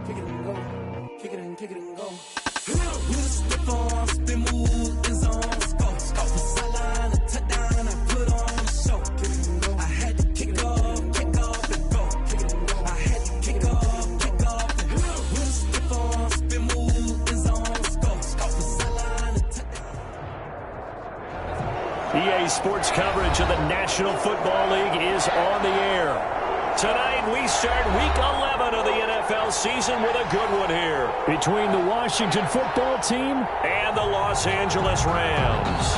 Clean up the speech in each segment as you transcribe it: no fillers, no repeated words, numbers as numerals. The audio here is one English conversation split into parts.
kick it and go, kick it and go. With a stiff arm, spin move is on scope. From sideline to touchdown, I put on a show. I had to kick off and go. I had to kick off and go. With a stiff arm, spin move is on scope. From sideline to touchdown. EA Sports coverage of the National Football League is on the air. Tonight, we start Week 11 of the NFL season with a good one here between the Washington Football Team and the Los Angeles Rams.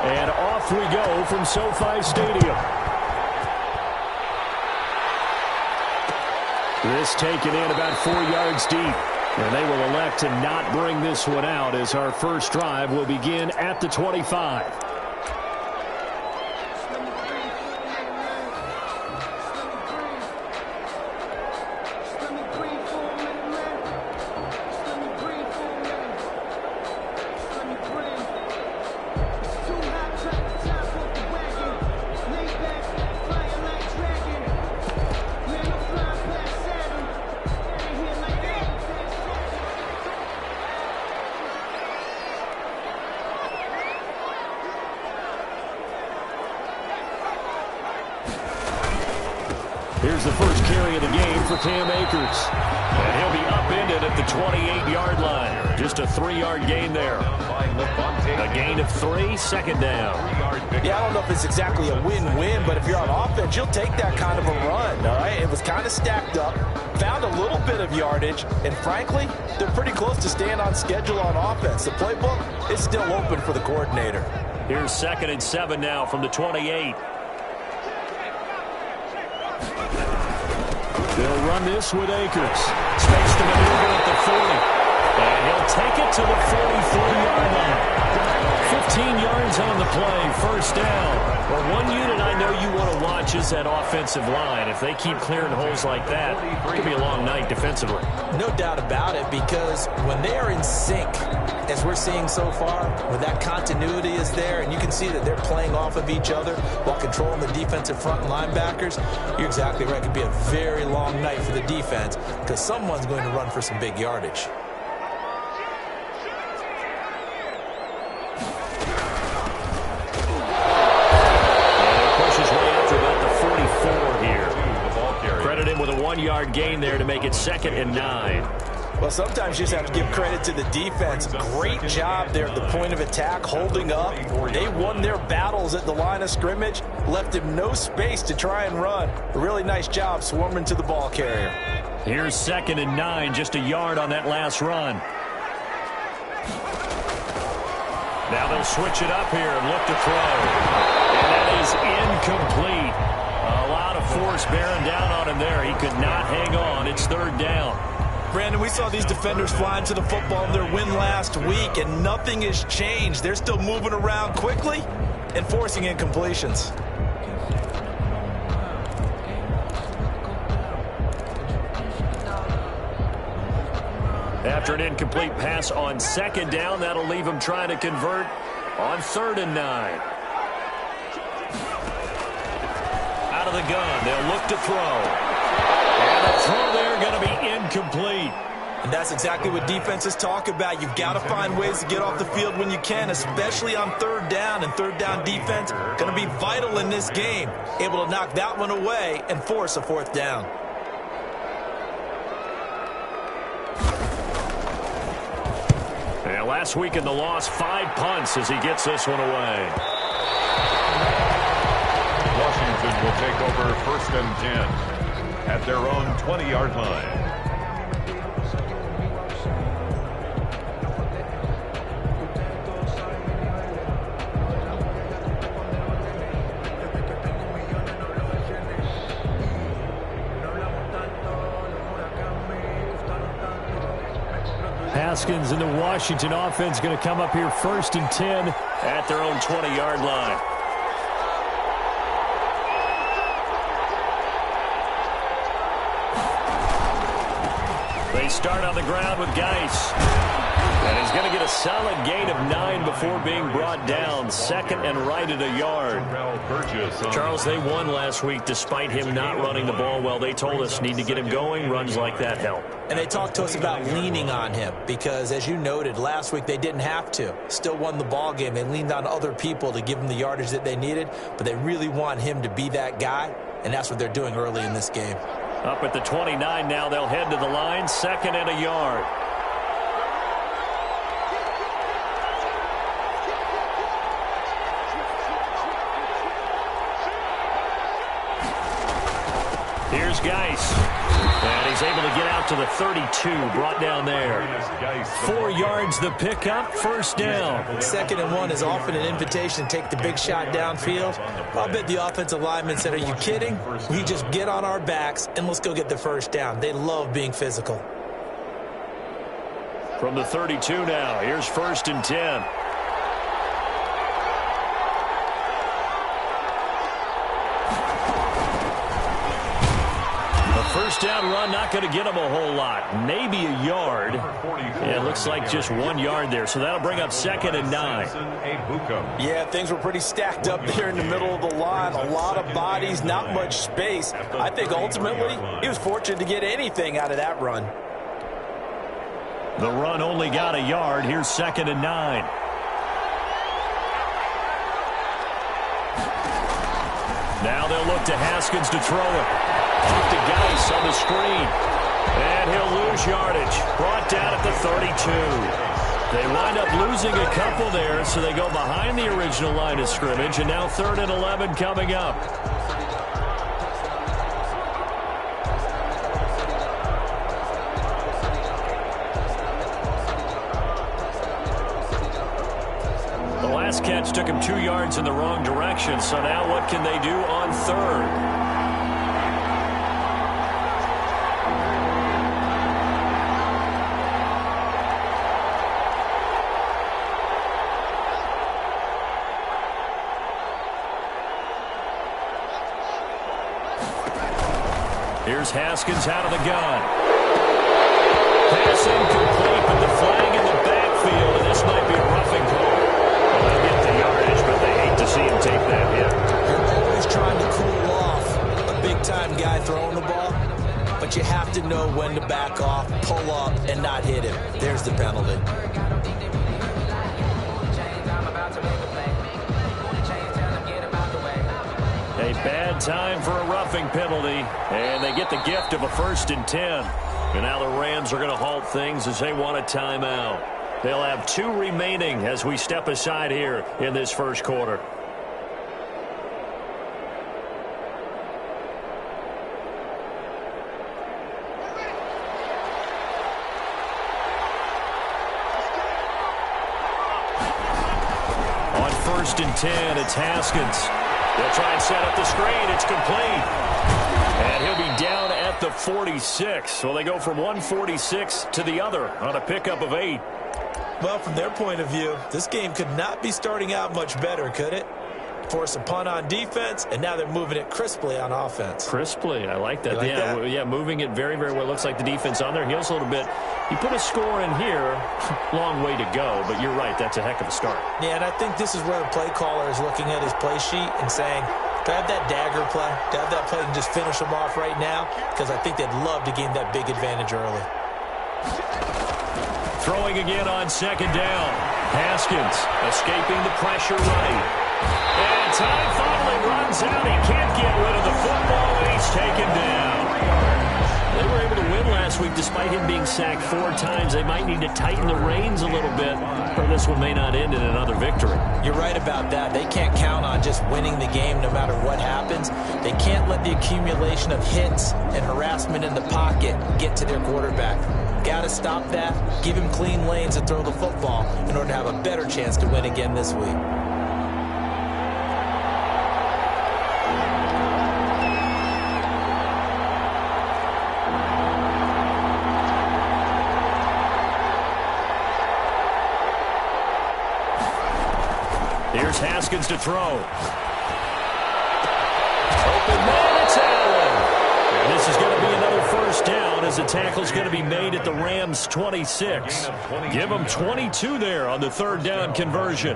And off we go from SoFi Stadium. This taken in about 4 yards deep. And they will elect to not bring this one out as our first drive will begin at the 25. Here's the first carry of the game for Cam Akers. And he'll be upended at the 28-yard line. Just a 3-yard gain there. A gain of 3, second down. Yeah, I don't know if it's exactly a win-win, but if you're on offense, you'll take that kind of a run, all right? It was kind of stacked up, found a little bit of yardage, and frankly, they're pretty close to staying on schedule on offense. The playbook is still open for the coordinator. Here's 2nd and 7 now from the 28. They'll run this with Akers. Space to maneuver at the 40. And he'll take it to the 43-yard line. 15 yards on the play, first down. Well, one unit I know you want to watch is that offensive line. If they keep clearing holes like that, it could be a long night defensively. No doubt about it, because when they are in sync, as we're seeing so far, when that continuity is there, and you can see that they're playing off of each other while controlling the defensive front and linebackers, you're exactly right. It could be a very long night for the defense because someone's going to run for some big yardage. With a 1-yard gain there to make it 2nd and 9. Well, sometimes you just have to give credit to the defense. Great job there at the point of attack, holding up. They won their battles at the line of scrimmage, left him no space to try and run. A really nice job swarming to the ball carrier. Here's 2nd and 9, just a yard on that last run. Now they'll switch it up here and look to throw. And that is incomplete. A lot of force bearing down on him there. He could not hang on. It's 3rd down. Brandon, we saw these defenders flying to the football in their win last week, and nothing has changed. They're still moving around quickly and forcing incompletions. After an incomplete pass on 2nd down, that'll leave him trying to convert on 3rd and 9. Out of the gun, they'll look to throw. And the throw there going to be incomplete. And that's exactly what defenses talk about. You've got to find ways to get off the field when you can, especially on 3rd down. And 3rd down defense going to be vital in this game. Able to knock that one away and force a 4th down. And last week in the loss, 5 punts as he gets this one away. Washington will take over 1st and 10 at their own 20-yard line. Haskins and the Washington offense going to come up here 1st and 10 at their own 20-yard line. They start on the ground with Geis. And he's going to get a solid gain of 9 before being brought down. Second and right at a yard. Charles, they won last week despite him not running the ball well. They told us need to get him going. Runs like that help. And they talked to us about leaning on him because, as you noted, last week they didn't have to. Still won the ball game. They leaned on other people to give them the yardage that they needed, but they really want him to be that guy, and that's what they're doing early in this game. Up at the 29 now, they'll head to the line. Second and a yard. Here's Geis. And he's able to get out to the 32, brought down there. 4 yards the pickup, first down. Second and 1 is often an invitation to take the big shot downfield. I'll bet the offensive lineman said, are you kidding? We just get on our backs and let's go get the first down. They love being physical. From the 32 now, here's first and 10. First down run, not going to get him a whole lot. Maybe a yard. Yeah, it looks like just 1 yard there. So that'll bring up second and 9. Yeah, things were pretty stacked up there in the middle of the line. A lot of bodies, not much space. I think ultimately he was fortunate to get anything out of that run. The run only got a yard. Here's second and 9. Now they'll look to Haskins to throw it. Off to Geis on the screen. And he'll lose yardage. Brought down at the 32. They wind up losing a couple there, so they go behind the original line of scrimmage. And now 3rd and 11 coming up. The last catch took him 2 yards in the wrong direction. So now what can they do on 3rd? Here's Haskins out of the gun. Pass incomplete, but the flag in the backfield, and this might be a roughing call. Well, they'll get the yardage, but they hate to see him take that hit. You're always trying to cool off a big-time guy throwing the ball, but you have to know when to back off, pull up, and not hit him. There's the penalty. A bad time for a roughing penalty, and they get the gift of a 1st and 10. And now the Rams are going to halt things as they want a timeout. They'll have 2 remaining as we step aside here in this first quarter. On 1st and 10, it's Haskins. They'll try and set up the screen. It's complete. And he'll be down at the 46. So they go from 146 to the other on a pickup of 8. Well, from their point of view, this game could not be starting out much better, could it? Force a punt on defense, and now they're moving it crisply on offense. Crisply, I like that. You like yeah, that? Yeah, moving it very, very well. Looks like the defense on their heels a little bit. You put a score in here, long way to go, but you're right, that's a heck of a start. Yeah, and I think this is where the play caller is looking at his play sheet and saying, do I have that dagger play? Do I have that play and just finish them off right now? Because I think they'd love to gain that big advantage early. Throwing again on 2nd down. Haskins escaping the pressure right. And time finally runs out. He can't get rid of the football, and he's taken down. They were able to win last week despite him being sacked 4 times. They might need to tighten the reins a little bit, or this one may not end in another victory. You're right about that. They can't count on just winning the game no matter what happens. They can't let the accumulation of hits and harassment in the pocket get to their quarterback. Got to stop that, give him clean lanes to throw the football in order to have a better chance to win again this week. Here's Haskins to throw. Open man, it's Allen. And this is going to be another first down as the tackle's going to be made at the Rams' 26. Give them 22 there on the third down conversion.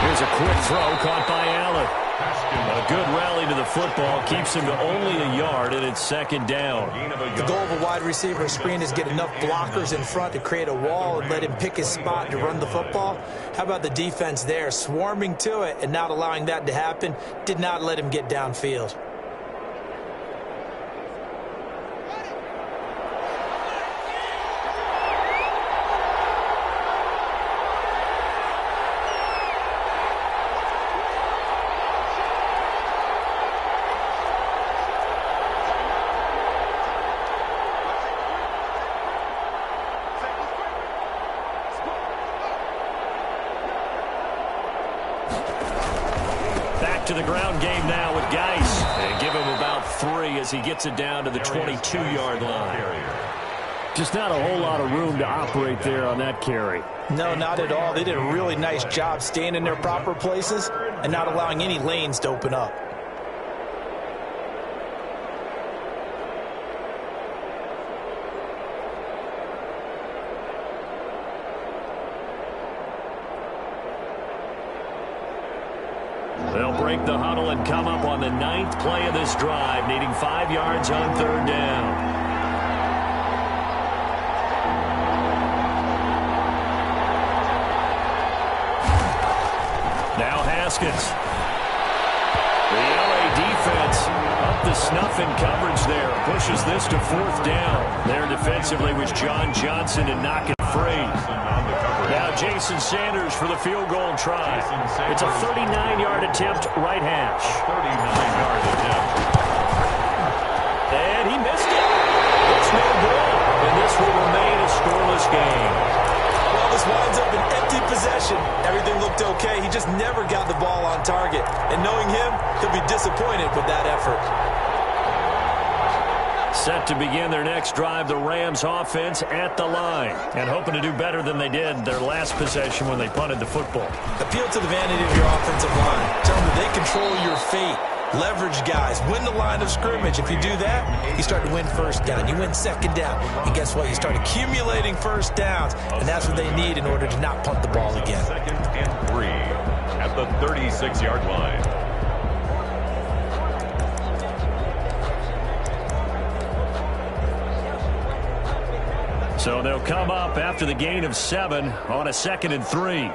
Here's a quick throw caught by Allen. A good rally to the football keeps him to only a yard, and it's second down. The goal of a wide receiver screen is get enough blockers in front to create a wall and let him pick his spot to run the football. How about the defense there, swarming to it and not allowing that to happen? Did not let him get downfield. To the ground game now with Geis. And give him about 3 as he gets it down to the 22-yard line. Just not a whole lot of room to operate there on that carry. No, not at all. They did a really nice job staying in their proper places and not allowing any lanes to open up. They'll break the huddle and come up on the 9th play of this drive, needing 5 yards on third down. Now Haskins. The LA defense up the snuff in coverage there. Pushes this to 4th down. There defensively was John Johnson and knock it free. Now Jason Sanders for the field goal try. It's a 39-yard attempt, right hash. 39-yard attempt. And he missed it. It's no good. And this will remain a scoreless game. Well, this winds up an empty possession. Everything looked okay. He just never got the ball on target. And knowing him, he'll be disappointed with that effort. Set to begin their next drive, the Rams offense at the line. And hoping to do better than they did their last possession when they punted the football. Appeal to the vanity of your offensive line. Tell them that they control your fate. Leverage guys. Win the line of scrimmage. If you do that, you start to win first down. You win second down. And guess what? You start accumulating first downs. And that's what they need in order to not punt the ball again. 2nd and 3 at the 36-yard line. So they'll come up after the gain of 7 on a 2nd and 3.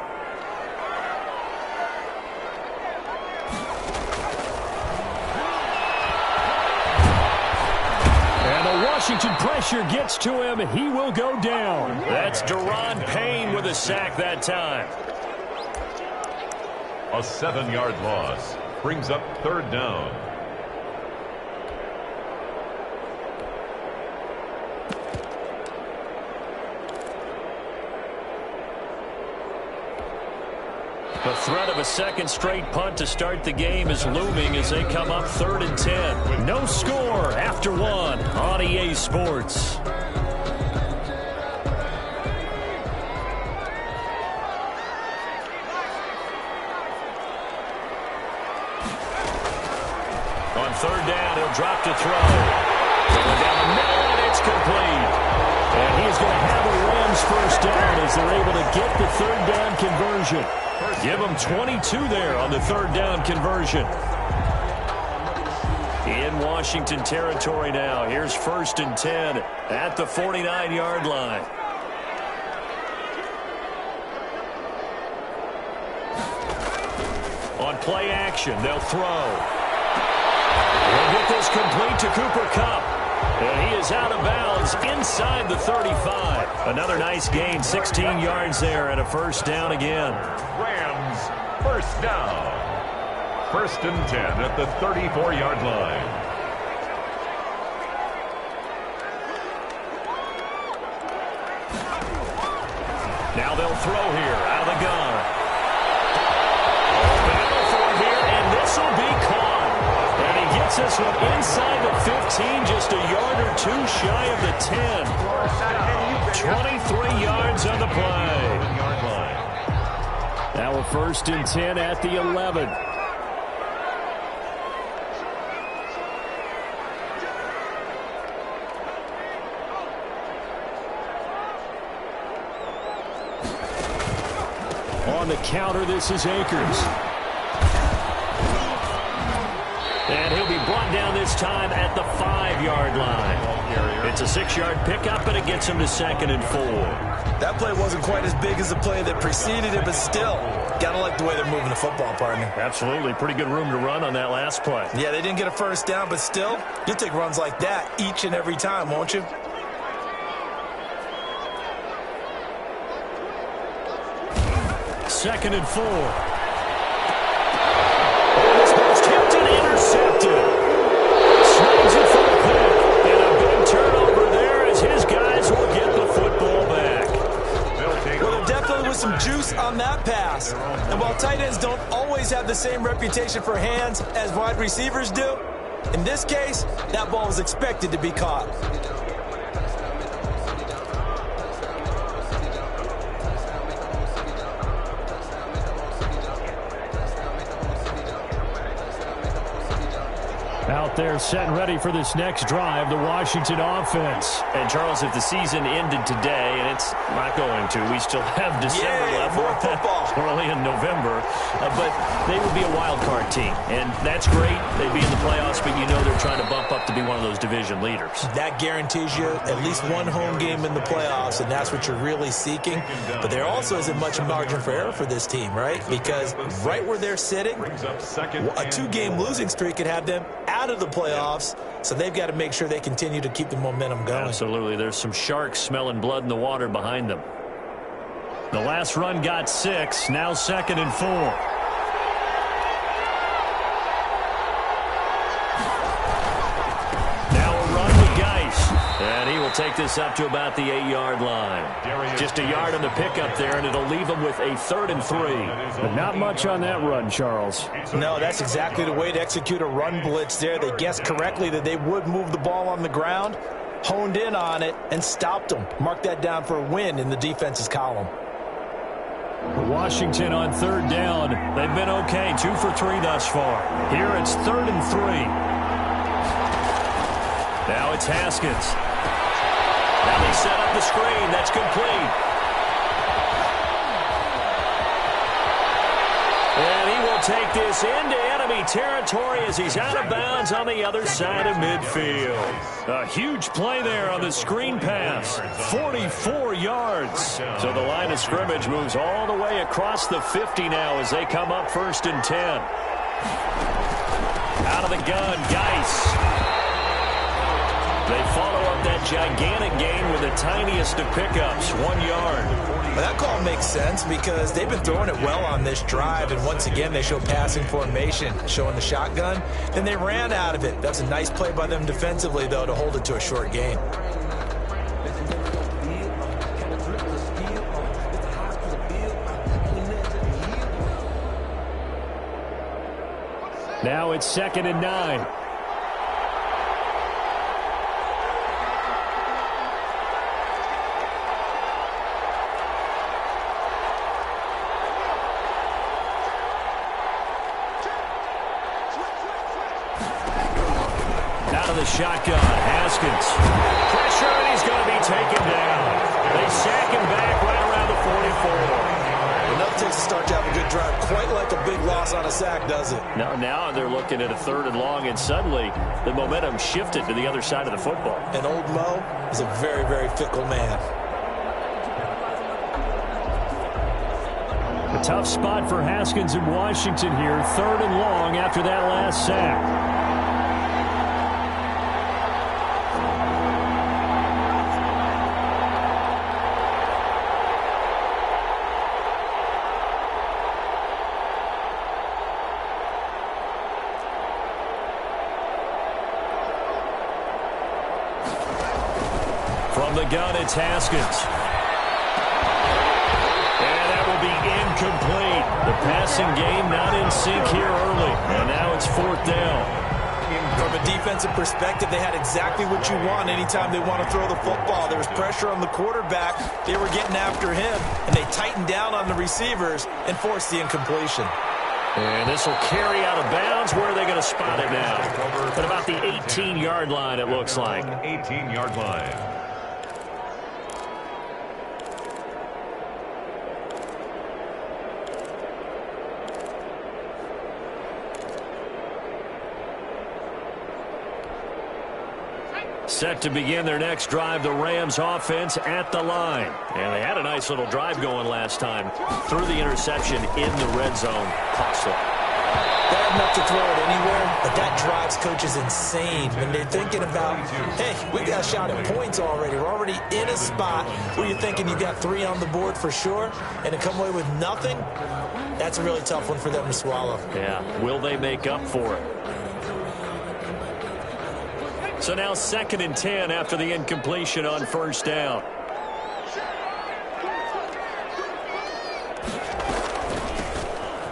And the Washington pressure gets to him. He will go down. That's Deron Payne with a sack that time. A 7-yard loss brings up 3rd down. The threat of a second straight punt to start the game is looming as they come up 3rd and 10. No score after 1 on EA Sports. On 3rd down, he'll drop to throw. Going down the middle, and it's complete. And he's going to have a Rams first down as they're able to get the 3rd down conversion. Give them 22 there on the 3rd down conversion. In Washington territory now. Here's 1st and 10 at the 49-yard line. On play action, they'll throw. They'll get this complete to Cooper Kupp. And he is out of bounds inside the 35. Another nice gain, 16 yards there and a first down again. Rams first down. 1st and 10 at the 34-yard line. Now they'll throw here out of the gun. Battle for it here, and this will be caught. And he gets Gets this one inside the 15, just a yard or two shy of the 10. 23 yards on the play. Now a 1st and 10 at the 11. On the counter, this is Akers. And he'll be brought down this time at the 5-yard line. It's a 6-yard pickup, and it gets him to 2nd and 4. That play wasn't quite as big as the play that preceded it, but still, gotta like the way they're moving the football, partner. Absolutely. Pretty good room to run on that last play. Yeah, they didn't get a 1st down, but still, you'll take runs like that each and every time, won't you? Second and 4. And this ball's tipped and intercepted. Snags it for the pick. And a big turnover there as his guys will get the football back. Well, there definitely was some juice on that pass. And while tight ends don't always have the same reputation for hands as wide receivers do, in this case, that ball was expected to be caught. Out there set and ready for this next drive, the Washington offense. And, Charles, if the season ended today, and it's not going to, we still have December left. More football. Early in November. But they would be a wild card team. And that's great. They'd be in the playoffs, but you know they're trying to bump up to be one of those division leaders. That guarantees you at least one home game in the playoffs, and that's what you're really seeking. But there also isn't much margin for error for this team, right? Because right where they're sitting, a 2-game losing streak could have them out of the playoffs, so they've got to make sure they continue to keep the momentum going. Absolutely. There's some sharks smelling blood in the water behind them. The last run got 6, now 2nd and 4. Now a run with Geis, and he will take this up to about the 8-yard line. Just a yard on the pickup there, and it'll leave him with a 3rd and 3. But not much on that run, Charles. No, that's exactly the way to execute a run blitz there. They guessed correctly that they would move the ball on the ground, honed in on it, and stopped them. Mark that down for a win in the defense's column. Washington on 3rd down. They've been okay, 2 for 3 thus far. Here it's 3rd and 3. Now it's Haskins. Now they set up the screen. That's complete. And he will take this into enemy territory as he's out of bounds on the other side of midfield. A huge play there on the screen pass. 44 yards. So the line of scrimmage moves all the way across the 50 now as they come up 1st and 10. Out of the gun, Geis. They follow up that gigantic gain with the tiniest of pickups, 1 yard. Well, that call makes sense because they've been throwing it well on this drive, and once again they show passing formation, showing the shotgun. Then they ran out of it. That's a nice play by them defensively, though, to hold it to a short gain. Now it's 2nd and 9. The shotgun, Haskins. Pressure, and he's going to be taken down. They sack him back right around the 44. Enough takes to start to have a good drive. Quite like a big loss on a sack, does it? Now they're looking at a 3rd and long, and suddenly the momentum shifted to the other side of the football. And old Mo is a very, very fickle man. A tough spot for Haskins in Washington here. 3rd and long after that last sack. From the gun, it's Haskins. And that will be incomplete. The passing game not in sync here early. And now it's 4th down. From a defensive perspective, they had exactly what you want anytime they want to throw the football. There was pressure on the quarterback. They were getting after him, and they tightened down on the receivers and forced the incompletion. And this will carry out of bounds. Where are they going to spot it now? At about the 18-yard line, it looks like. 18-yard line. Set to begin their next drive, the Rams offense at the line. And they had a nice little drive going last time. Threw the interception in the red zone. Costly. Bad enough to throw it anywhere, but that drives coaches insane when they're thinking about, hey, we got a shot at points already. We're already in a spot where you're thinking you got 3 on the board for sure, and to come away with nothing, that's a really tough one for them to swallow. Yeah, will they make up for it? So now 2nd and 10 after the incompletion on first down.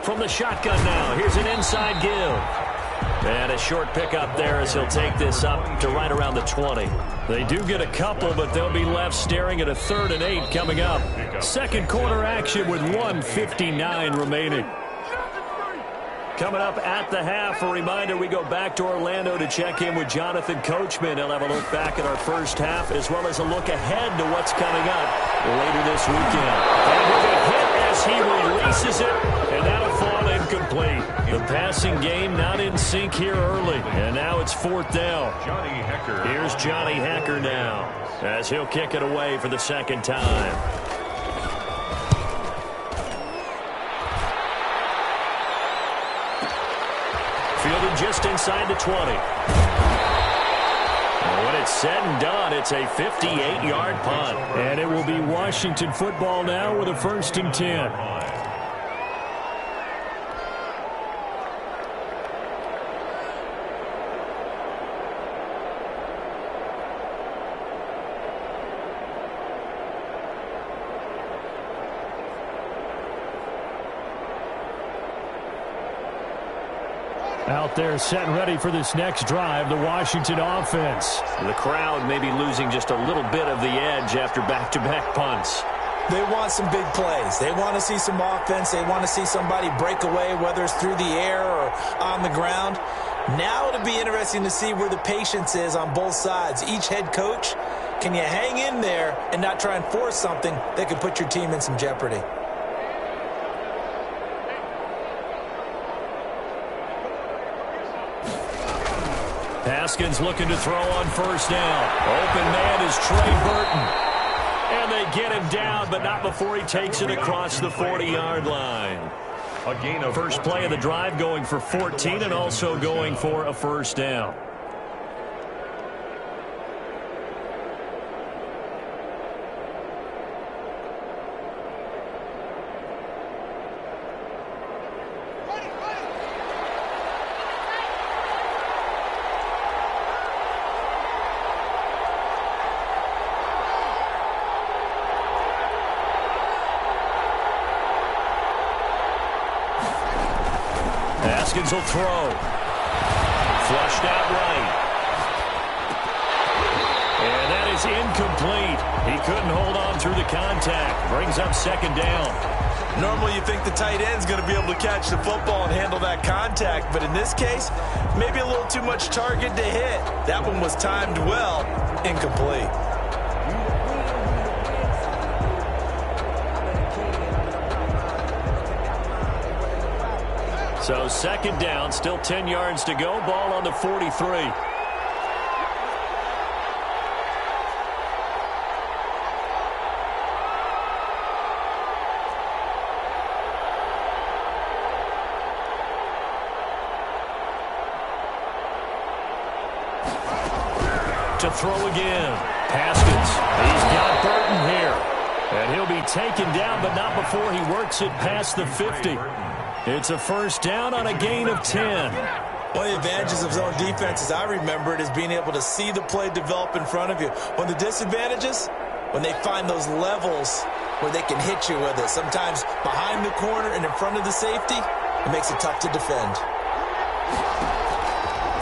From the shotgun now, here's an inside give. And a short pickup there as he'll take this up to right around the 20. They do get a couple, but they'll be left staring at a 3rd and 8 coming up. Second quarter action with 1:59 remaining. Coming up at the half, a reminder, we go back to Orlando to check in with Jonathan Coachman. He'll have a look back at our first half as well as a look ahead to what's coming up later this weekend. And with a hit as he releases it, and that'll fall incomplete. The passing game not in sync here early, and now it's 4th down. Johnny Hecker. Here's Johnny Hecker now as he'll kick it away for the 2nd time. Fielded just inside the 20. And when it's said and done, it's a 58-yard punt. And it will be Washington football now with a 1st and 10. Out there set and ready for this next drive, the Washington offense. The crowd may be losing just a little bit of the edge after back-to-back punts. They want some big plays. They want to see some offense. They want to see somebody break away, whether it's through the air or on the ground. Now it'll be interesting to see where the patience is on both sides. Each head coach, can you hang in there and not try and force something that could put your team in some jeopardy? Haskins looking to throw on first down. Open man is Trey Burton. And they get him down, but not before he takes it across the 40-yard line. A gain of First play of the drive going for 14 and also going for a first down. Haskins will throw. Flushed out right. And that is incomplete. He couldn't hold on through the contact. Brings up 2nd down. Normally you think the tight end's going to be able to catch the football and handle that contact, but in this case, maybe a little too much target to hit. That one was timed well. Incomplete. So 2nd down, still 10 yards to go. Ball on the 43. To throw again. Haskins. He's got Burton here. And he'll be taken down, but not before he works it past the 50. It's a first down on a gain of 10. One of the advantages of zone defense, as I remember it, is being able to see the play develop in front of you. One of the disadvantages, when they find those levels where they can hit you with it. Sometimes behind the corner and in front of the safety, it makes it tough to defend.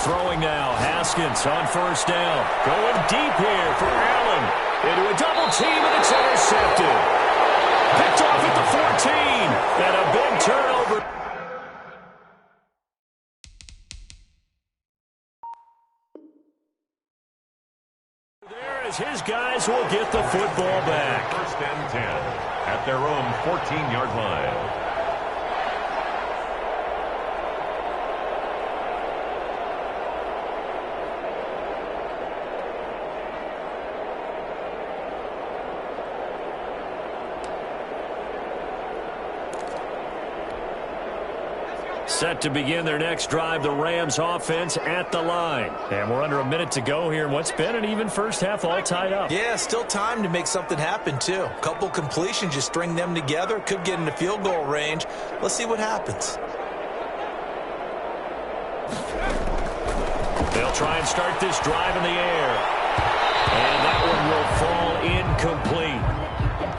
Throwing now, Haskins on first down. Going deep here for Allen. Into a double team, and it's intercepted. Picked off at the 14. And a big turnover. There as his guys will get the football back. First and 10 at their own 14-yard line. Set to begin their next drive, the Rams offense at the line. And we're under a minute to go here in what's been an even first half, all tied up. Yeah, still time to make something happen, too. A couple completions, just string them together. Could get into field goal range. Let's see what happens. They'll try and start this drive in the air. And that one will fall incomplete.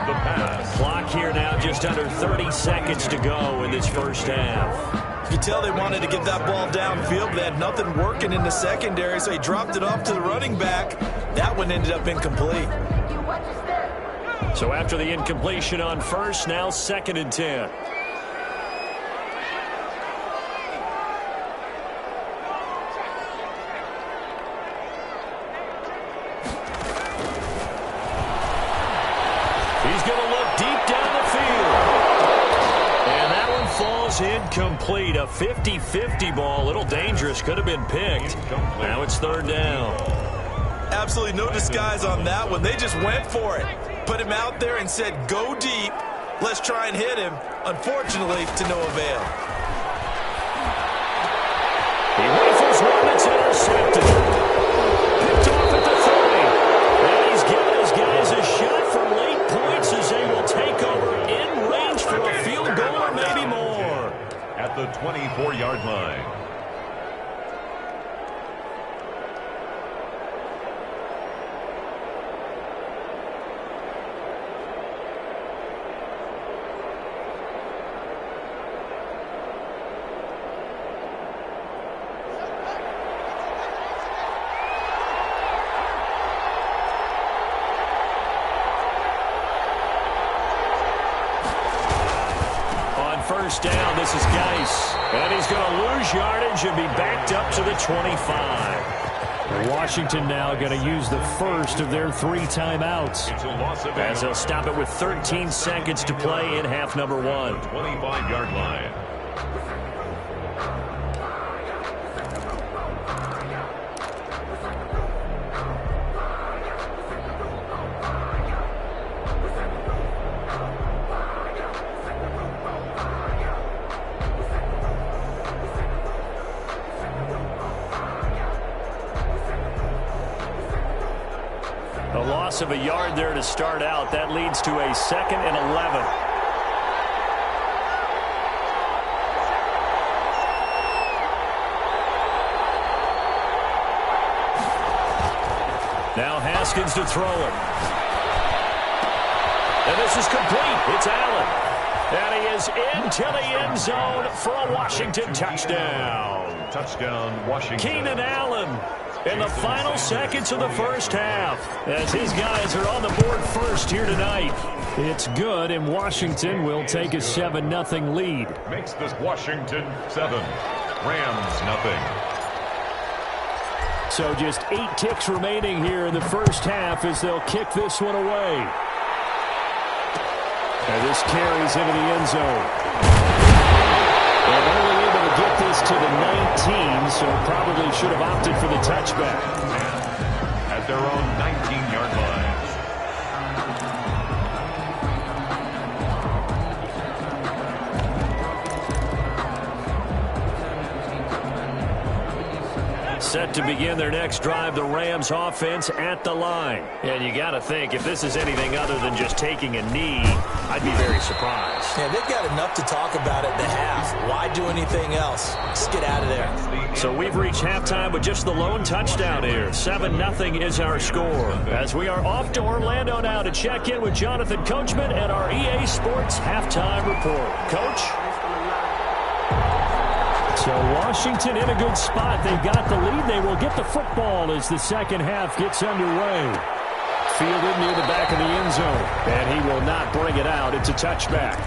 The pass. Clock here now just under 30 seconds to go in this first half. You could tell they wanted to get that ball downfield, but they had nothing working in the secondary, so he dropped it off to the running back. That one ended up incomplete. So after the incompletion on first, now 2nd and 10. He's going to look deep down the field. And that one falls incomplete. A 50-50 ball. A little dangerous. Could have been picked. Now it's 3rd down. Absolutely no disguise on that one. They just went for it. Put him out there and said, go deep. Let's try and hit him. Unfortunately, to no avail. He rifles one that's intercepted. Picked off at the 30. And he's given his guys a shot for late points as they will take over in range for a field goal or maybe more. At the 24-yard line. First down, this is Geis. And he's going to lose yardage and be backed up to the 25. Washington now going to use the first of their 3 timeouts. As they'll stop it with 13 seconds to play in half number 1. 25-yard line. Of a yard there to start out. That leads to a 2nd and 11. Now Haskins to throw it. And this is complete. It's Allen. And he is into the end zone for a Washington touchdown. Touchdown, Washington. Keenan Allen in the final seconds of the first half, as his guys are on the board first here tonight. It's good, and Washington will take a 7-0 lead. Makes this Washington 7, Rams 0. So just 8 ticks remaining here in the first half as they'll kick this one away. And this carries into the end zone. And only able to get this to the 19, so probably should have opted for the touchback. At their own 19-yard line. Set to begin their next drive, the Rams offense at the line. And you got to think, if this is anything other than just taking a knee, I'd be very surprised. Yeah, they've got enough to talk about at the half. Why do anything else? Just get out of there. So we've reached halftime with just the lone touchdown here. 7-0 is our score. As we are off to Orlando now to check in with Jonathan Coachman and our EA Sports halftime report. Coach? So Washington in a good spot. They've got the lead. They will get the football as the second half gets underway. Fielded near the back of the end zone. And he will not bring it out. It's a touchback.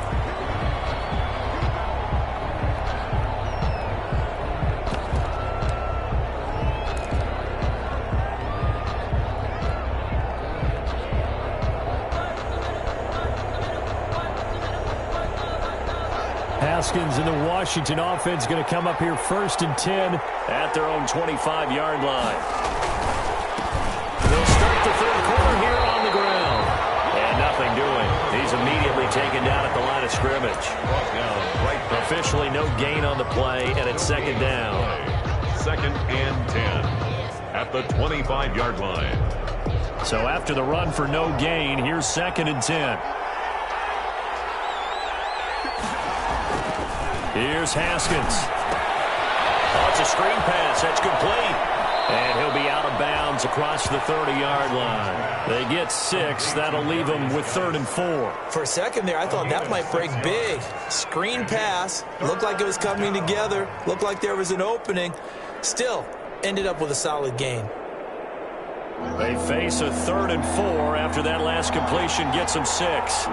Haskins and the Washington offense going to come up here 1st and 10 at their own 25-yard line. They'll start the third quarter here on the ground. And nothing doing. He's immediately taken down at the line of scrimmage. Officially no gain on the play, and it's second down. 2nd and 10 at the 25-yard line. So after the run for no gain, here's 2nd and 10. Here's Haskins. Oh, it's a screen pass. That's complete. And he'll be out of bounds across the 30-yard line. They get 6. That'll leave them with 3rd and 4. For a second there, I thought that might break big. Screen pass. Looked like it was coming together. Looked like there was an opening. Still, ended up with a solid gain. They face a 3rd and 4 after that last completion gets them 6.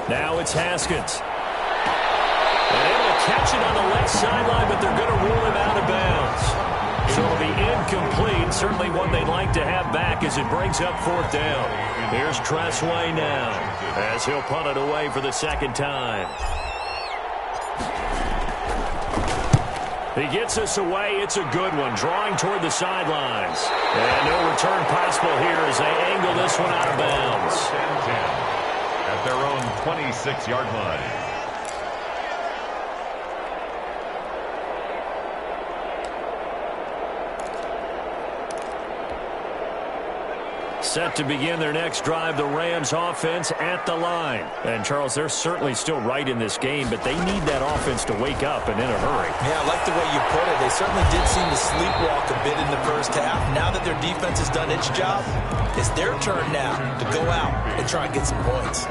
Now it's Haskins. And able to catch it on the left sideline, but they're going to rule him out of bounds. So it'll be incomplete. Certainly one they'd like to have back as it brings up 4th down. Here's Tressway now as he'll punt it away for the second time. He gets us away. It's a good one. Drawing toward the sidelines. And no return possible here as they angle this one out of bounds. 10-10. At their own 26-yard line. Set to begin their next drive, the Rams offense at the line. And, Charles, they're certainly still right in this game, but they need that offense to wake up and in a hurry. Yeah, I like the way you put it. They certainly did seem to sleepwalk a bit in the first half. Now that their defense has done its job, it's their turn now to go out and try and get some points.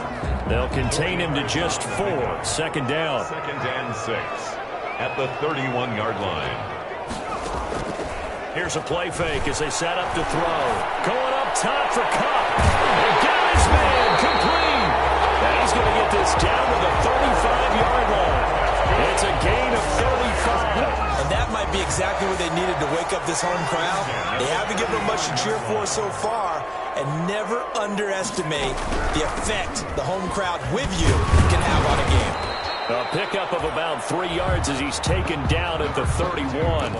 They'll contain him to just 4. Second down. 2nd and 6 at the 31-yard line. Here's a play fake as they set up to throw. Going up top for Cup. And got his man complete. And he's going to get this down to the 35-yard line. It's a gain of 35. And that might be exactly what they needed to wake up this home crowd. They haven't given them much to cheer for so far. And never underestimate the effect the home crowd with you can have on a game. A pickup of about 3 yards as he's taken down at the 31.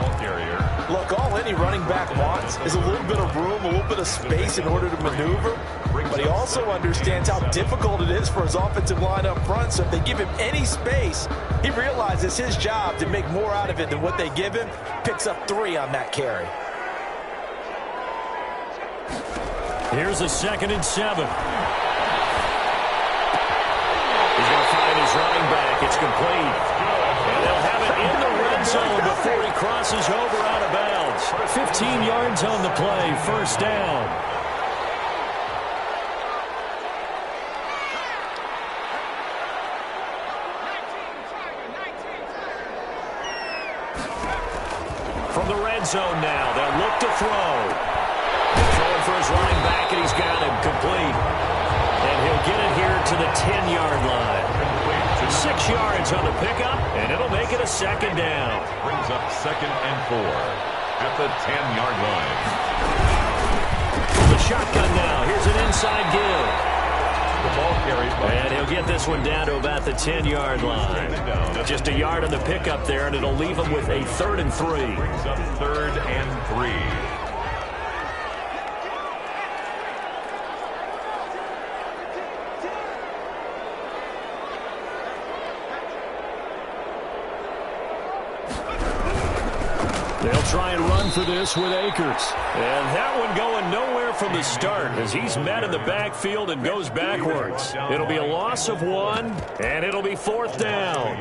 Look, all any running back wants is a little bit of room, a little bit of space in order to maneuver. But he also understands how difficult it is for his offensive line up front. So if they give him any space, he realizes his job to make more out of it than what they give him. Picks up 3 on that carry. Here's a 2nd and 7. He's going to find his running back. It's complete. And they'll have it in the red zone before he crosses over out of bounds. 15 yards on the play. 1st down. From the red zone now, they'll look to throw. Throwing for his running back, and he's got him complete. And he'll get it here to the 10-yard line. 6 yards on the pickup, and it'll make it a second down. Brings up 2nd and 4 at the 10-yard line. From the shotgun now, here's an inside give. The ball carried by. And he'll get this one down to about the 10-yard line. Just a yard on the pickup there, and it'll leave him with a 3rd and 3. Brings up 3rd and 3. They'll try and run for this with Akers. And that one going nowhere from the start as he's met in the backfield and goes backwards. It'll be a loss of 1, and it'll be 4th down.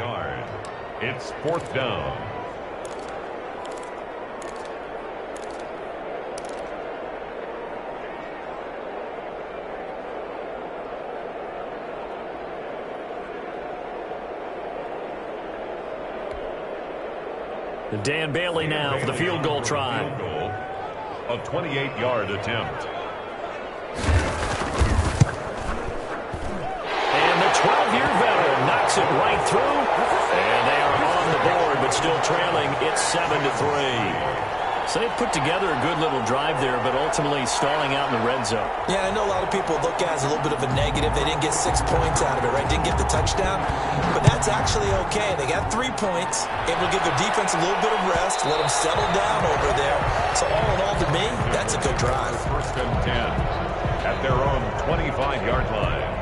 It's 4th down. And Dan Bailey now for the field goal try. A 28-yard attempt. And the 12-year veteran knocks it right through. And they are on the board, but still trailing. It's 7-3. So they put together a good little drive there, but ultimately stalling out in the red zone. Yeah, I know a lot of people look at it as a little bit of a negative. They didn't get 6 points out of it, right? Didn't get the touchdown. But that's actually okay. They got 3 points. Able to give their defense a little bit of rest, let them settle down over there. So all in all, to me, that's a good drive. 1st and 10 at their own 25-yard line.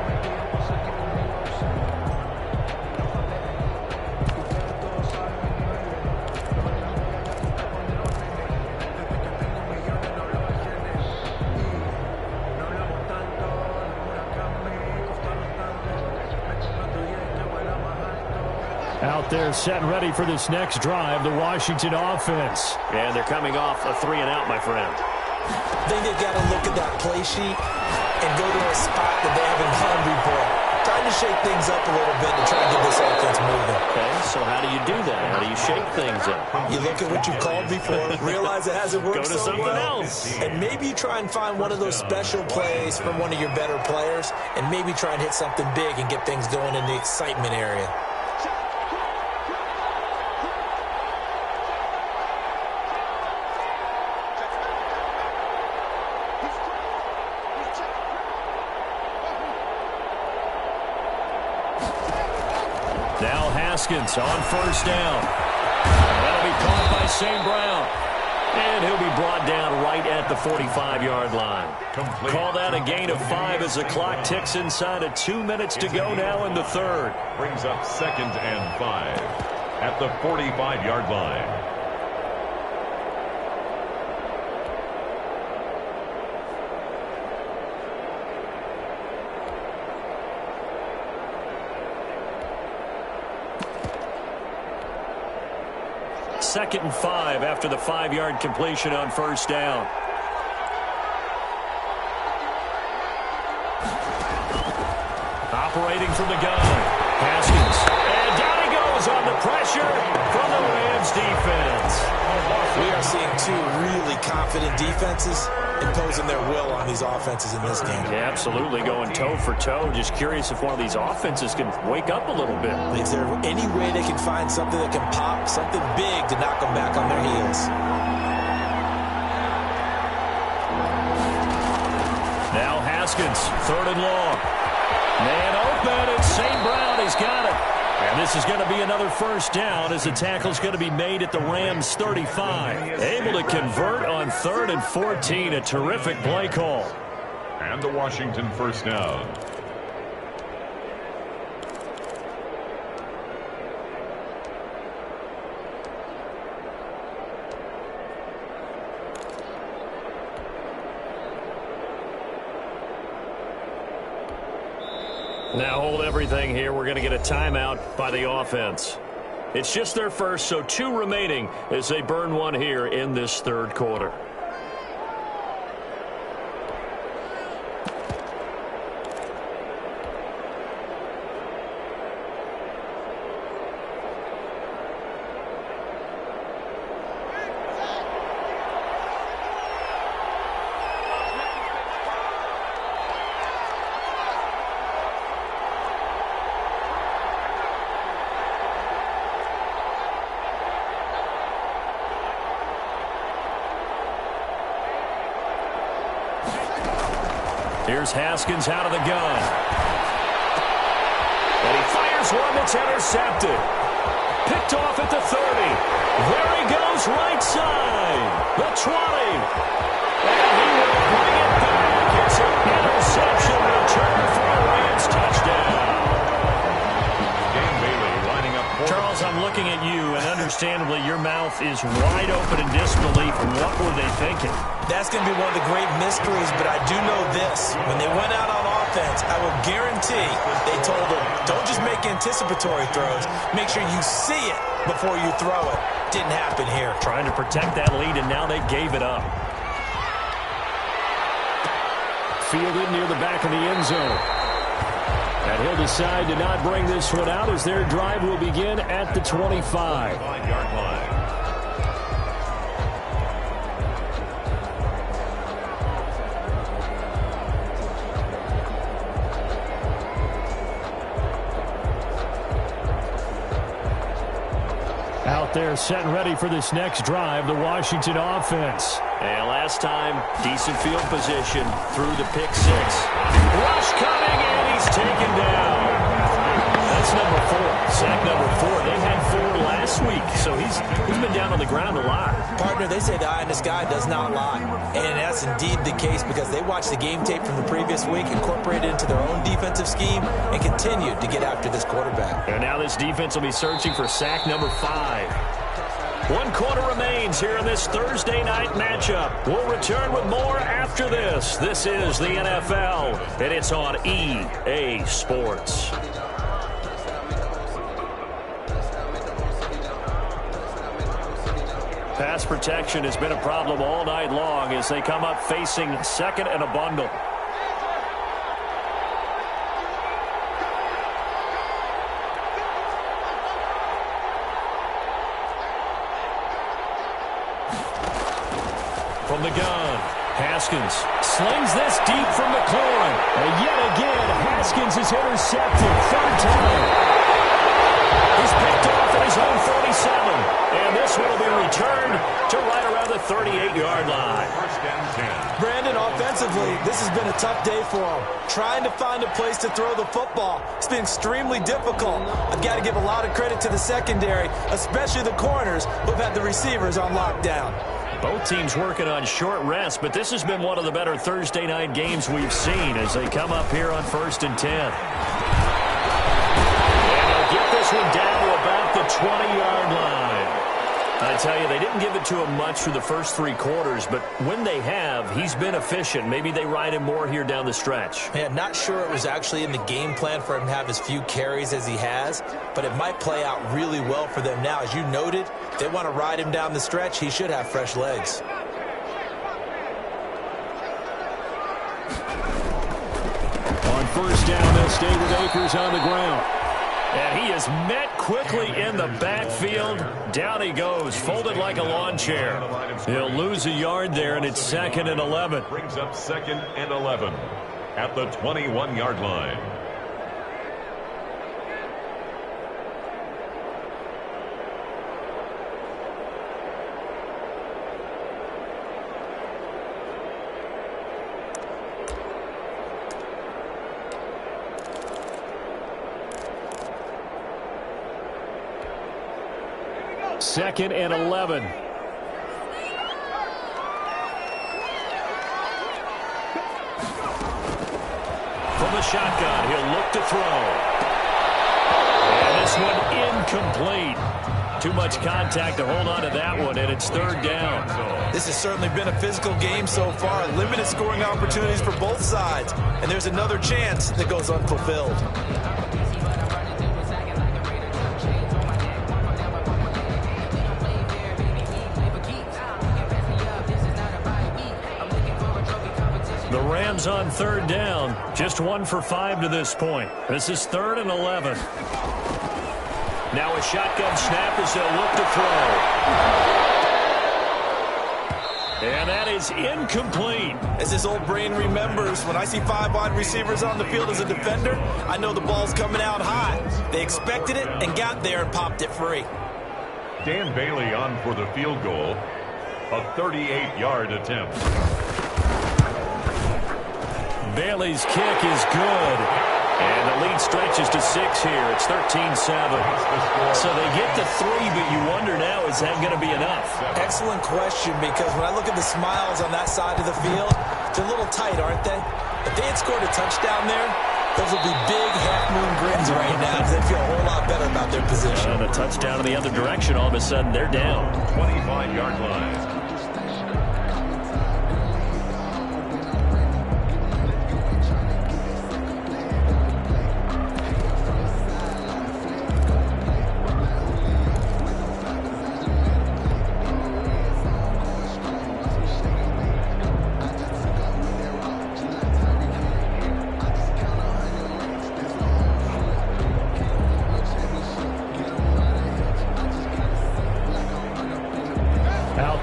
Out there set and ready for this next drive, the Washington offense. And they're coming off a 3-and-out, my friend. I think they've got to look at that play sheet and go to a spot that they haven't gone before. Trying to shake things up a little bit to try and get this offense moving. Okay, so how do you do that? How do you shake things up? You look at what you called before, realize it hasn't worked Go to so something well, else. and maybe you try and find one of those special plays from one of your better players, and maybe try and hit something big and get things going in the excitement area. Now Haskins on 1st down. That'll be caught by St. Brown. And he'll be brought down right at the 45-yard line. Call that a gain of 5 as the clock ticks inside of 2 minutes to go now in the 3rd. Brings up 2nd and 5 at the 45-yard line. Second and 5 after the 5-yard completion on 1st down. Operating from the gun. Haskins. And down he goes on the pressure from the Rams defense. We are seeing 2 really confident defenses imposing their will on these offenses in this game. Yeah, absolutely, going toe for toe. Just curious if one of these offenses can wake up a little bit. Is there any way they can find something that can pop, something big to knock them back on their heels? Now Haskins, 3rd and long. Man open, and St. Brown, he's got it. And this is going to be another 1st down as the tackle's going to be made at the Rams 35. Able to convert on 3rd and 14, a terrific play call. And the Washington 1st down. Now hold everything here. We're going to get a timeout by the offense. It's just their first, so 2 remaining as they burn 1 here in this 3rd quarter. Here's Haskins out of the gun. And he fires one that's intercepted. Picked off at the 30. There he goes, right side. The 20. And he will bring it back. It's an interception return for a Rams touchdown. Game Bailey lining up for Charles, Charles, I'm looking at you, and understandably, your mouth is wide open in disbelief. What were they thinking? That's going to be one of the great mysteries, but I do know this. When they went out on offense, I will guarantee they told them, don't just make anticipatory throws. Make sure you see it before you throw it. Didn't happen here. Trying to protect that lead, and now they gave it up. Fielded near the back of the end zone. And he'll decide to not bring this one out as their drive will begin at the 25-yard line. Out there set and ready for this next drive, the Washington offense. And last time, decent field position through the pick six. Rush coming, and he's taken down. That's number 4. Sack number 4. They had 4 last week, so he's been down on the ground a lot. Partner, they say the eye in the sky does not lie. And that's indeed the case because they watched the game tape from the previous week, incorporated it into their own defensive scheme, and continued to get after this quarterback. And now this defense will be searching for sack number 5. 1 quarter remains here in this Thursday night matchup. We'll return with more after this. This is the NFL, and it's on EA Sports. Pass protection has been a problem all night long as they come up facing second and a bundle. From the gun, Haskins slings this deep from McLaurin. And yet again, Haskins is intercepted. 3rd time. He's picked off at his own 47. And this one will be returned to right around the 38-yard line. Brandon, offensively, this has been a tough day for him. Trying to find a place to throw the football. It's been extremely difficult. I've got to give a lot of credit to the secondary, especially the corners who've had the receivers on lockdown. Both teams working on short rest, but this has been one of the better Thursday night games we've seen as they come up here on 1st and 10. And they'll get this one down to about the 20-yard line. I tell you, they didn't give it to him much through the first 3 quarters, but when they have, he's been efficient. Maybe they ride him more here down the stretch. Yeah, not sure it was actually in the game plan for him to have as few carries as he has, but it might play out really well for them now. As you noted, if they want to ride him down the stretch, he should have fresh legs. On 1st down, they'll stay with Akers on the ground. And he is met quickly in the backfield. Down he goes, folded like a lawn chair. He'll lose a yard there, and it's 2nd and 11. Brings up 2nd and 11 at the 21-yard line. Second and 11. From the shotgun, he'll look to throw. And this one incomplete. Too much contact to hold on to that one, and it's 3rd down. This has certainly been a physical game so far. Limited scoring opportunities for both sides. And there's another chance that goes unfulfilled. The Rams on 3rd down. Just 1 for 5 to this point. This is 3rd and 11. Now a shotgun snap as they'll look to throw. And that is incomplete. As this old brain remembers, when I see 5 wide receivers on the field as a defender, I know the ball's coming out high. They expected it and got there and popped it free. Dan Bailey on for the field goal. A 38-yard attempt. Bailey's kick is good. And the lead stretches to 6 here. It's 13-7. So they get to 3, but you wonder now, is that going to be enough? Excellent question, because when I look at the smiles on that side of the field, they're a little tight, aren't they? If they had scored a touchdown there, Those will be big half-moon grins right now because they feel a whole lot better about their position. And a touchdown in the other direction, all of a sudden they're down. 25-yard line.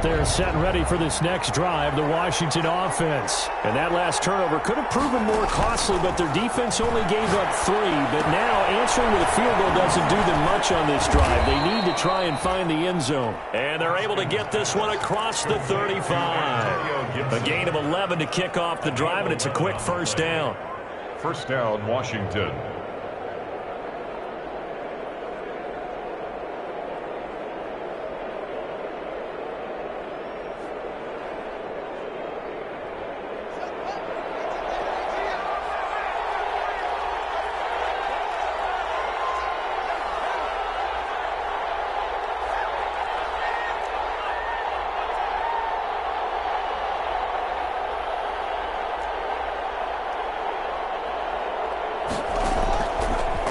They're set and ready for this next drive, the Washington offense. And that last turnover could have proven more costly, but their defense only gave up 3. But now answering with a field goal doesn't do them much on this drive. They need to try and find the end zone. And they're able to get this one across the 35. A gain of 11 to kick off the drive, and it's a quick first down. First down, Washington.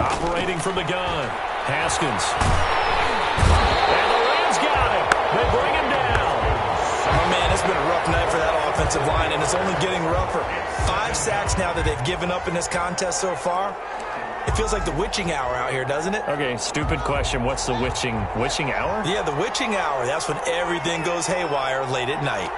Operating from the gun, Haskins. And the Rams got him. They bring him down. Oh, man, it's been a rough night for that offensive line, and it's only getting rougher. 5 sacks now that they've given up in this contest so far. It feels like the witching hour out here, doesn't it? Okay, stupid question. What's the witching hour? Yeah, the witching hour. That's when everything goes haywire late at night.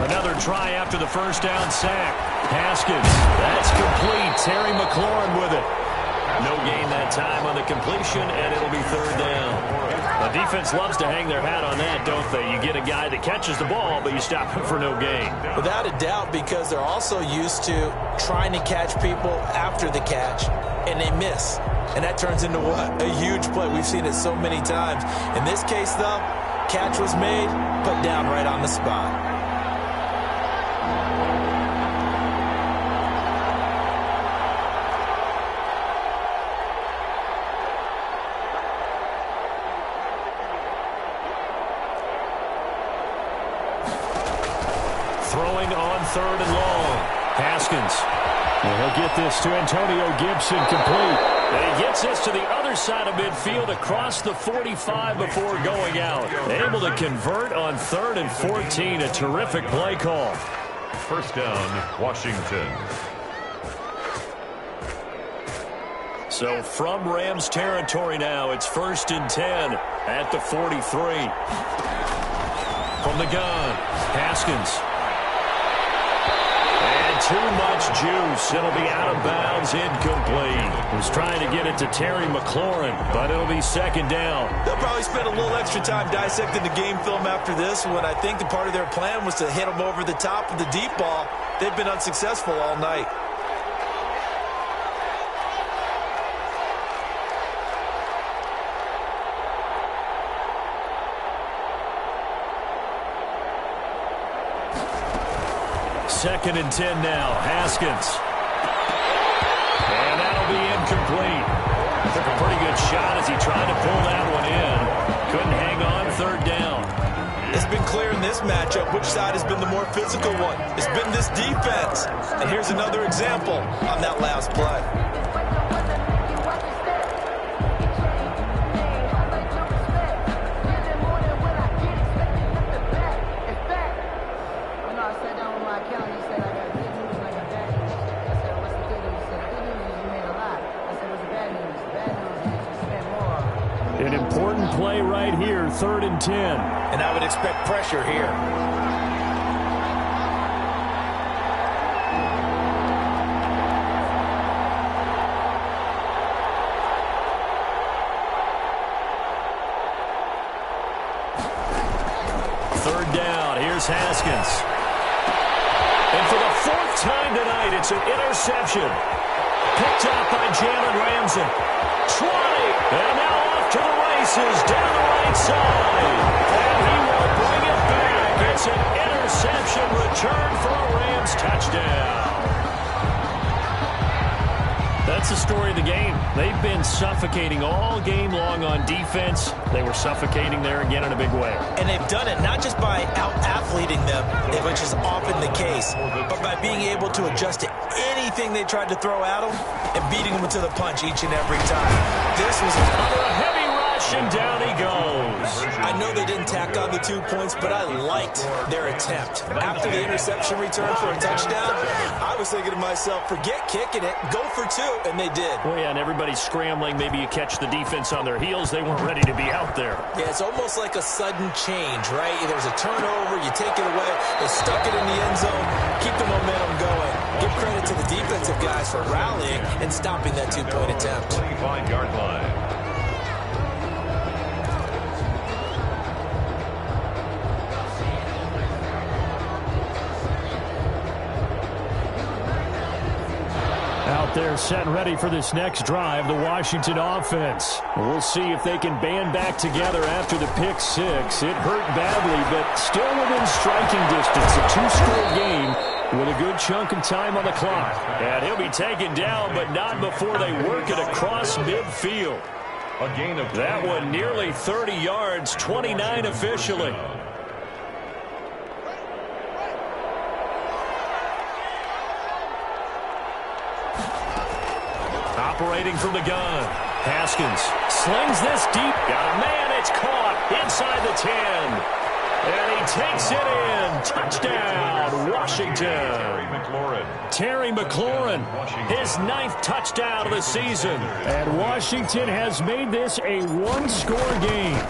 Another try after the first down sack. Haskins, that's complete. Terry McLaurin with it. No gain that time on the completion, and it'll be third down. The defense loves to hang their hat on that, don't they? You get a guy that catches the ball, but you stop him for no gain. Without a doubt, because they're also used to trying to catch people after the catch, and they miss. And that turns into what? A huge play. We've seen it so many times. In this case, though, catch was made, put down right on the spot. Throwing on third and long. Haskins. And he'll get this to Antonio Gibson complete. And he gets this to the other side of midfield across the 45 before going out. Able to convert on 3rd and 14. A terrific play call. First down, Washington. So from Rams territory now, it's 1st and 10 at the 43. From the gun, Haskins. Too much juice. It'll be out of bounds, incomplete. Was trying to get it to Terry McLaurin, but it'll be 2nd down. They'll probably spend a little extra time dissecting the game film after this, when I think the part of their plan was to hit them over the top of the deep ball. They've been unsuccessful all night. Second and 10 now. Haskins. And that'll be incomplete. Took a pretty good shot as he tried to pull that one in. Couldn't hang on. 3rd down. It's been clear in this matchup which side has been the more physical one. It's been this defense. And here's another example on that last play. An important play right here, 3rd and 10. And I would expect pressure here. Third down, here's Haskins. And for the 4th time tonight, it's an interception. Picked up by Jalen Ramsey. 20. And now off to the races down the right side. And he will bring it back. It's an interception return for a Rams touchdown. That's the story of the game. They've been suffocating all game long on defense. They were suffocating there again in a big way. And they've done it not just by out-athleting them, which is often the case, but by being able to adjust to anything they tried to throw at them and beating them to the punch each and every time. This was under a heavy rush, and down he goes. I know they didn't tack on the 2 points, but I liked their attempt. After the interception return for a touchdown, I was thinking to myself, forget kicking it, go for 2, and they did. Well, yeah, and everybody's scrambling. Maybe you catch the defense on their heels. They weren't ready to be out there. Yeah, it's almost like a sudden change, right? There's a turnover, you take it away, they stuck it in the end zone, keep the momentum going. Give credit to the defensive guys for rallying and stopping that 2-point attempt. 25-yard line. Out there set and ready for this next drive, the Washington offense. We'll see if they can band back together after the pick 6. It hurt badly, but still within striking distance. A 2-score game with a good chunk of time on the clock. And he'll be taken down, but not before they work it across midfield. A gain of that one nearly 30 yards, 29 officially. Operating from the gun. Haskins slings this deep. Got a man. It's caught inside the 10. And he takes it in. Touchdown, Washington. Terry McLaurin, his 9th touchdown of the season. And Washington has made this a 1-score game.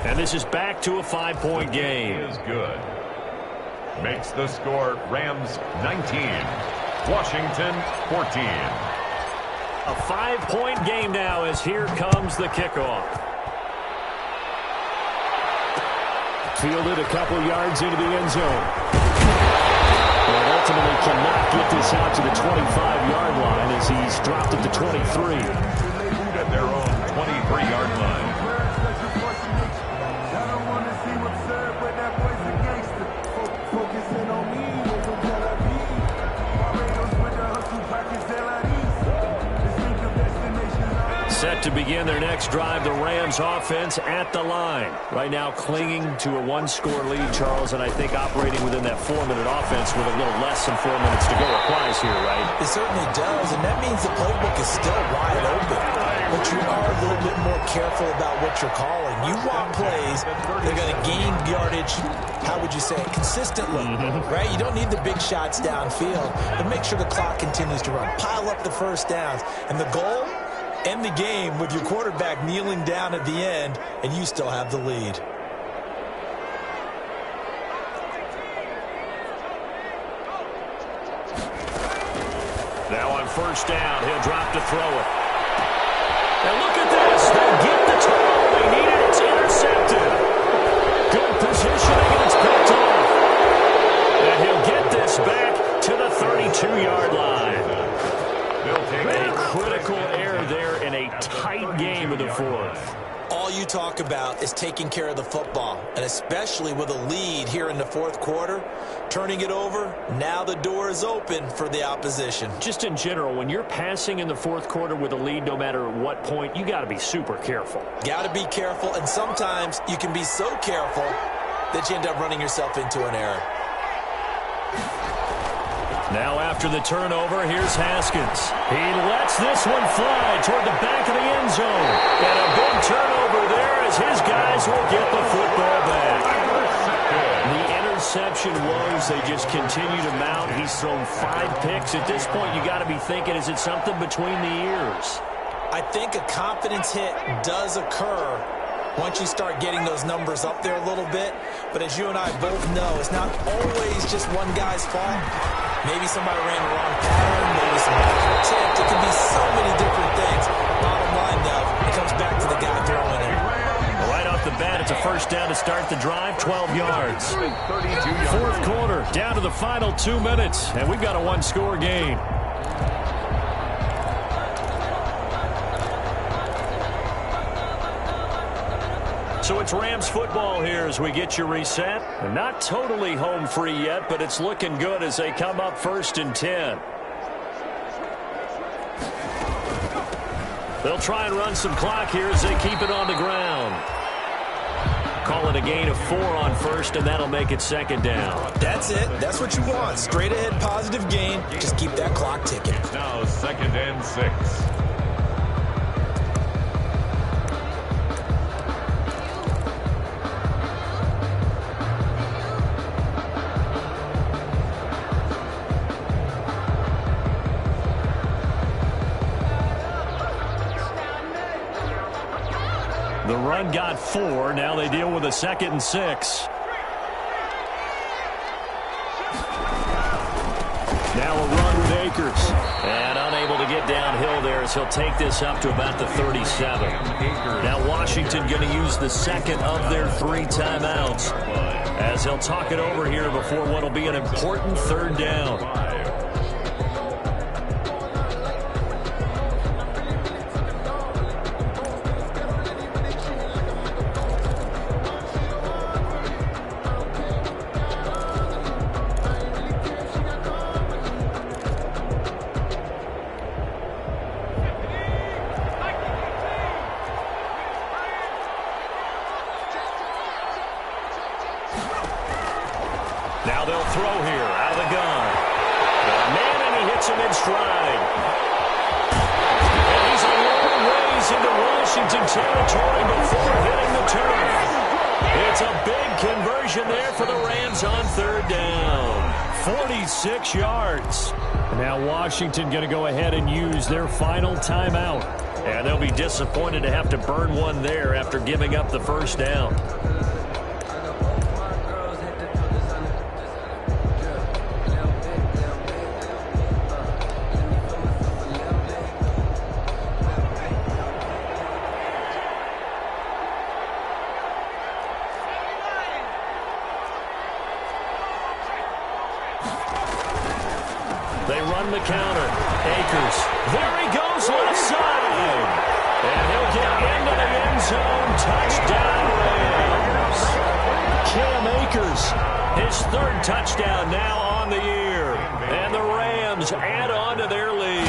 And this is back to a 5-point game. Is good. Makes the score Rams 19. Washington 14. A 5-point game now as here comes the kickoff. Fielded a couple yards into the end zone. And ultimately cannot get this out to the 25-yard line as he's dropped it to 23. At their own 23-yard line. Set to begin their next drive, the Rams offense at the line. Right now clinging to a 1-score lead, Charles, and I think operating within that 4-minute offense with a little less than 4 minutes to go applies here, right? It certainly does, and that means the playbook is still wide open. But you are a little bit more careful about what you're calling. You want plays that are going to gain yardage, how would you say it, consistently, right? You don't need the big shots downfield, but make sure the clock continues to run. Pile up the first downs, and the goal? End the game with your quarterback kneeling down at the end, and you still have the lead. Now on first down, he'll drop to throw it. And look at this. They get the turnover they needed. It's intercepted. Good positioning, and it's picked off. And he'll get this back to the 32-yard line. A critical error there in a tight game of the 4th. All you talk about is taking care of the football, and especially with a lead here in the 4th quarter, turning it over, now the door is open for the opposition. Just in general, when you're passing in the 4th quarter with a lead, no matter what point, you got to be super careful. Got to be careful, and sometimes you can be so careful that you end up running yourself into an error. Now after the turnover, here's Haskins. He lets this one fly toward the back of the end zone. And a big turnover there as his guys will get the football back. The interception woes, they just continue to mount. He's thrown 5 picks. At this point, you got to be thinking, is it something between the ears? I think a confidence hit does occur once you start getting those numbers up there a little bit. But as you and I both know, it's not always just one guy's fault. Maybe somebody ran the wrong pattern, maybe somebody got tipped. It can be so many different things. Bottom line, though, it comes back to the guy throwing it. Right off the bat, it's a first down to start the drive, 12 yards. 4th quarter, down to the final 2 minutes, and we've got a 1-score game. So it's Rams football here as we get you reset. Not totally home free yet, but it's looking good as they come up 1st and 10. They'll try and run some clock here as they keep it on the ground. Call it a gain of 4 on 1st, and that'll make it 2nd down. That's it. That's what you want. Straight ahead positive gain. Just keep that clock ticking. Now 2nd and 6. The run got 4. Now they deal with a 2nd and 6. Now a run with Akers. And unable to get downhill there as he'll take this up to about the 37. Now Washington going to use the 2nd of their 3 timeouts as they'll talk it over here before what will be an important 3rd down. Now they'll throw here out of the gun. Man, and he hits him in stride. And he's a long ways into Washington territory before hitting the turf. It's a big conversion there for the Rams on 3rd down. 46 yards. Now Washington going to go ahead and use their final timeout. And they'll be disappointed to have to burn one there after giving up the 1st down. They run the counter. Akers. There he goes left side. And he'll get into the end zone. Touchdown Rams. Cam Akers. His 3rd touchdown now on the year. And the Rams add on to their lead.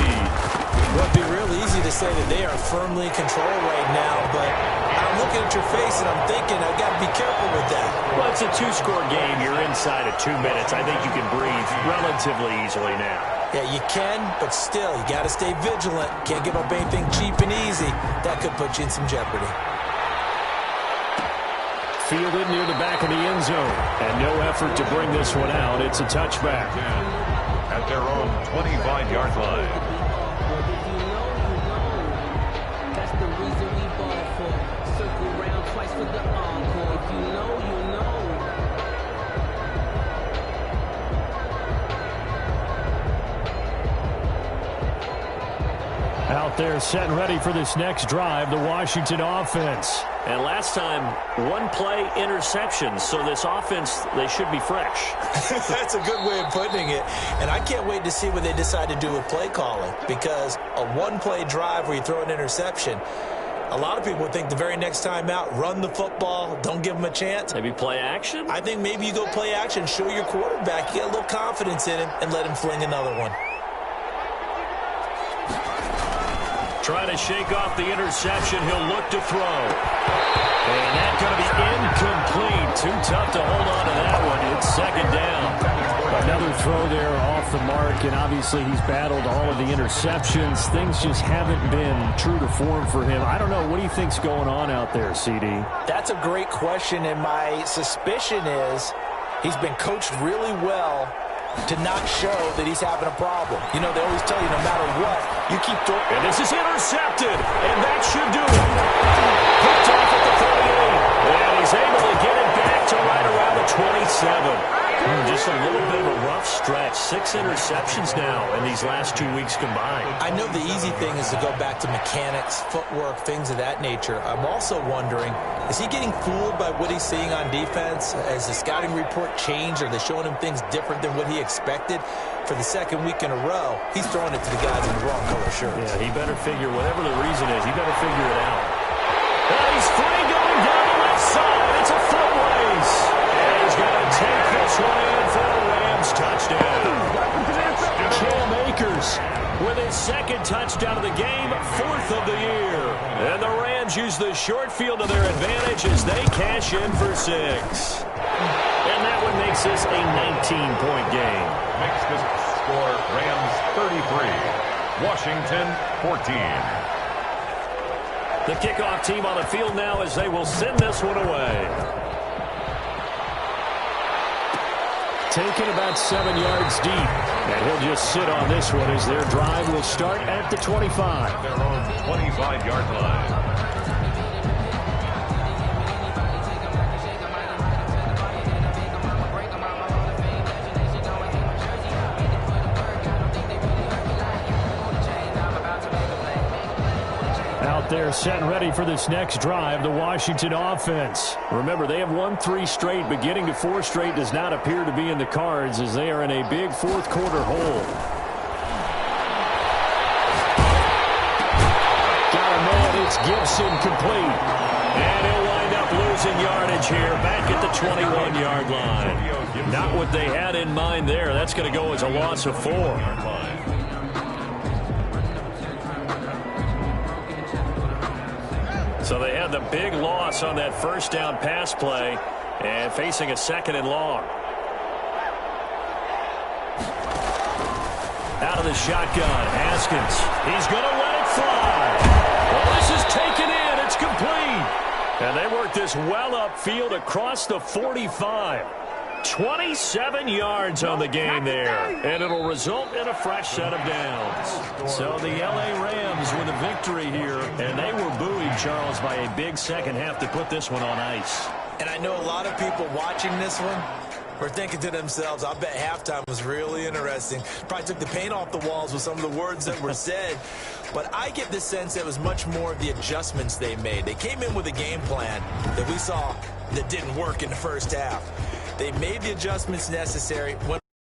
Well, it'd be real easy to say that they are firmly in control right now, but I'm looking at your face and I'm thinking I've got to be careful with that. Well, it's a 2-score game. You're inside of 2 minutes. I think you can breathe relatively easily now. Yeah, you can, but still, you got to stay vigilant. Can't give up anything cheap and easy. That could put you in some jeopardy. Fielded near the back of the end zone. And no effort to bring this one out. It's a touchback. At their own 25-yard line. Out there setting ready for this next drive, the Washington offense. And last time, 1-play interception. So this offense, they should be fresh. That's a good way of putting it. And I can't wait to see what they decide to do with play calling. Because a 1-play drive where you throw an interception, a lot of people would think the very next time out, run the football, don't give them a chance. Maybe play action? I think maybe you go play action, show your quarterback, you get a little confidence in him, and let him fling another one. Trying to shake off the interception. He'll look to throw. And that's going to be incomplete. Too tough to hold on to that one. It's 2nd down. Another throw there off the mark, and obviously he's battled all of the interceptions. Things just haven't been true to form for him. I don't know. What do you think's going on out there, CD? That's a great question, and my suspicion is he's been coached really well to not show that he's having a problem. You know, they always tell you no matter what, you keep throwing. And this is intercepted, and that should do it. Picked off at the 38, and he's able to get it back to right around the 27. Just a little bit of a rough stretch. 6 interceptions now in these last 2 weeks combined. I know the easy thing is to go back to mechanics, footwork, things of that nature. I'm also wondering, is he getting fooled by what he's seeing on defense? Has the scouting report changed? Are they showing him things different than what he expected? For the 2nd week in a row, he's throwing it to the guys in the wrong color shirts. Yeah, he better figure, whatever the reason is, he better figure it out. And he's free going down the left touchdown. Cam Akers with his second touchdown of the game, 4th of the year. And the Rams use the short field to their advantage as they cash in for 6. And that one makes this a 19-point game. Makes this score Rams 33, Washington 14. The kickoff team on the field now as they will send this one away. Taken about 7 yards deep. And he'll just sit on this one as their drive will start at the 25. Their own 25-yard line. Out there set and ready for this next drive, the Washington offense. Remember, they have won 3 straight, but getting to 4 straight does not appear to be in the cards as they are in a big fourth-quarter hole. Got a man, it's Gibson complete. And he'll wind up losing yardage here back at the 21-yard line. Not what they had in mind there. That's going to go as a loss of 4. So they had the big loss on that first down pass play and facing a 2nd and long. Out of the shotgun, Haskins. He's going to let it fly. Well, this is taken in. It's complete. And they work this well upfield across the 45. 27 yards on the game there. And it'll result in a fresh set of downs. So the L.A. Rams with a victory here. And they were buoyed, Charles, by a big second half to put this one on ice. And I know a lot of people watching this one were thinking to themselves, I bet halftime was really interesting. Probably took the paint off the walls with some of the words that were said. But I get the sense it was much more of the adjustments they made. They came in with a game plan that we saw that didn't work in the first half. They made the adjustments necessary, went